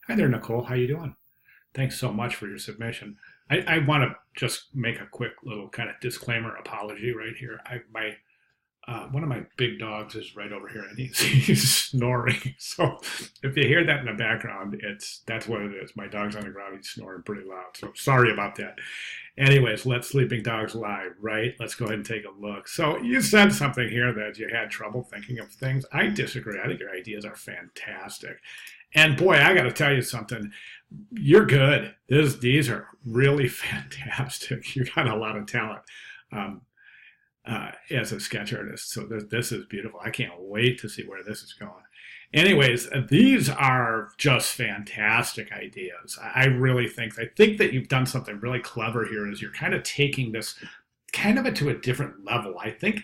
Hi there, Nicole. How you doing? Thanks so much for your submission. I want to just make a quick little kind of disclaimer apology right here. One of my big dogs is right over here, and he's snoring. So if you hear that in the background, that's what it is. My dog's on the ground. He's snoring pretty loud. So sorry about that. Anyways, let sleeping dogs lie, right? Let's go ahead and take a look. So you said something here that you had trouble thinking of things. I disagree. I think your ideas are fantastic. And boy, I got to tell you something. You're good. These are really fantastic. You got a lot of talent. Um, as a sketch artist. So this is beautiful. I can't wait to see where this is going. Anyways, these are just fantastic ideas. I really think that you've done something really clever here. Is you're kind of taking this kind of to a different level. I think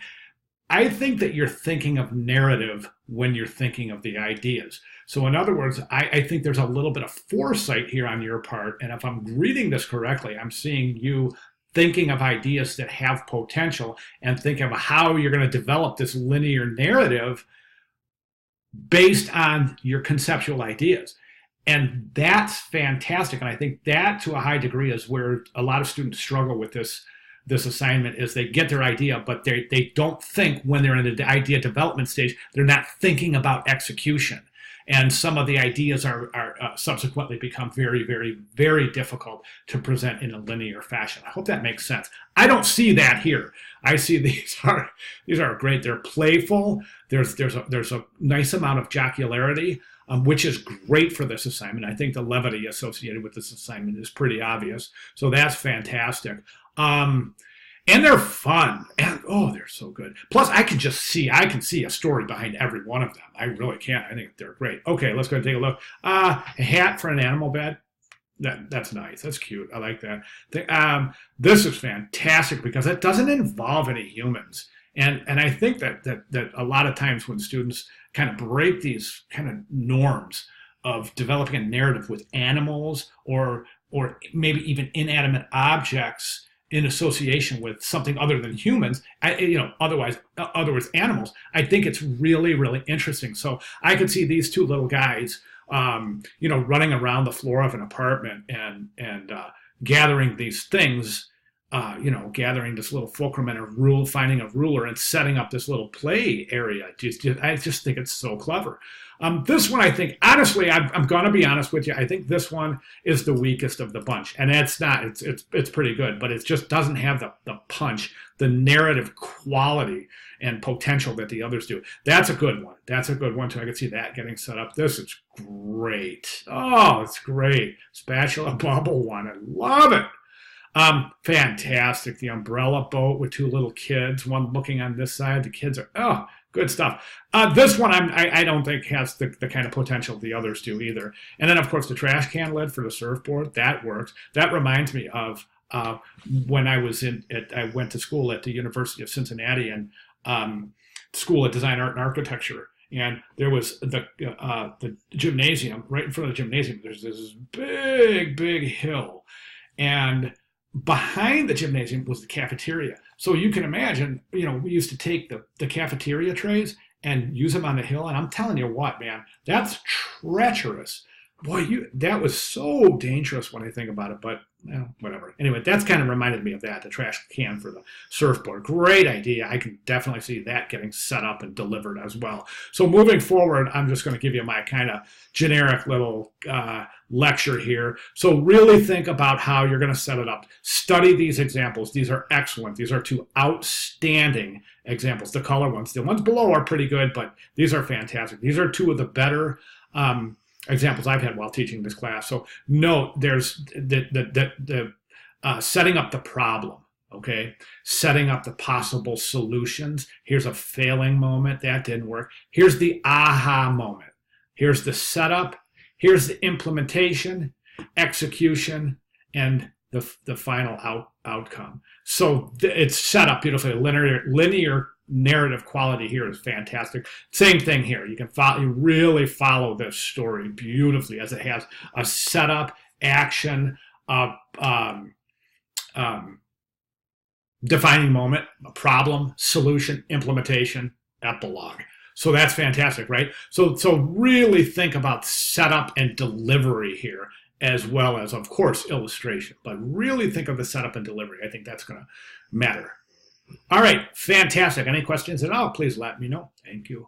that you're thinking of narrative when you're thinking of the ideas. So, in other words, I think there's a little bit of foresight here on your part. And if I'm reading this correctly, I'm seeing you thinking of ideas that have potential and think of how you're going to develop this linear narrative based on your conceptual ideas. And that's fantastic. And I think that to a high degree is where a lot of students struggle with this assignment is they get their idea, but they don't think when they're in the idea development stage, they're not thinking about execution. And some of the ideas are subsequently become very, very, very difficult to present in a linear fashion. I hope that makes sense. I don't see that here. I see these are great. They're playful. There's a nice amount of jocularity, which is great for this assignment. I think the levity associated with this assignment is pretty obvious. So that's fantastic. And they're fun, and oh, they're so good. Plus, I can see a story behind every one of them. I really can. I think they're great. Okay, let's go and take a look. A hat for an animal bed. That's nice. That's cute. I like that. This is fantastic because it doesn't involve any humans, and I think that a lot of times when students kind of break these kind of norms of developing a narrative with animals or maybe even inanimate objects in association with something other than humans, otherwise animals, I think it's really, really interesting. So I could see these two little guys, running around the floor of an apartment and gathering these things, gathering this little fulcrum and a rule, finding a ruler and setting up this little play area. I just think it's so clever. This one, I think, honestly, I'm going to be honest with you. I think this one is the weakest of the bunch, and it's pretty good, but it just doesn't have the punch, the narrative quality and potential that the others do. That's a good one. That's a good one too. I can see that getting set up. This is great. Oh, it's great. Spatula bubble one. I love it. Fantastic. The umbrella boat with two little kids, one looking on this side. The kids are, good stuff. This one I don't think has the kind of potential the others do either. And then, of course, the trash can lid for the surfboard, that works. That reminds me of when I went to school at the University of Cincinnati and School of Design, Art, and Architecture. And there was the gymnasium, right in front of the gymnasium, there's this big, big hill. And behind the gymnasium was the cafeteria. So you can imagine, we used to take the cafeteria trays and use them on the hill. And I'm telling you what, man, that's treacherous. Boy, that was so dangerous when I think about it, but whatever. Anyway, that's kind of reminded me of that, the trash can for the surfboard. Great idea. I can definitely see that getting set up and delivered as well. So moving forward, I'm just going to give you my kind of generic little lecture here. So really think about how you're going to set it up. Study these examples. These are excellent. These are two outstanding examples. The color ones, the ones below are pretty good, but these are fantastic. These are two of the better examples I've had while teaching this class. So note there's the setting up the problem, okay? Setting up the possible solutions. Here's a failing moment. That didn't work. Here's the aha moment. Here's the setup. Here's the implementation, execution, and the final outcome. So it's set up beautifully. Linear narrative quality here is fantastic. Same thing here. You really follow this story beautifully as it has a setup, action, defining moment, a problem, solution, implementation, epilogue. So that's fantastic, right? So really think about setup and delivery here, as well as, of course, illustration. But really think of the setup and delivery. I think that's going to matter. All right, fantastic. Any questions at all? Please let me know. Thank you.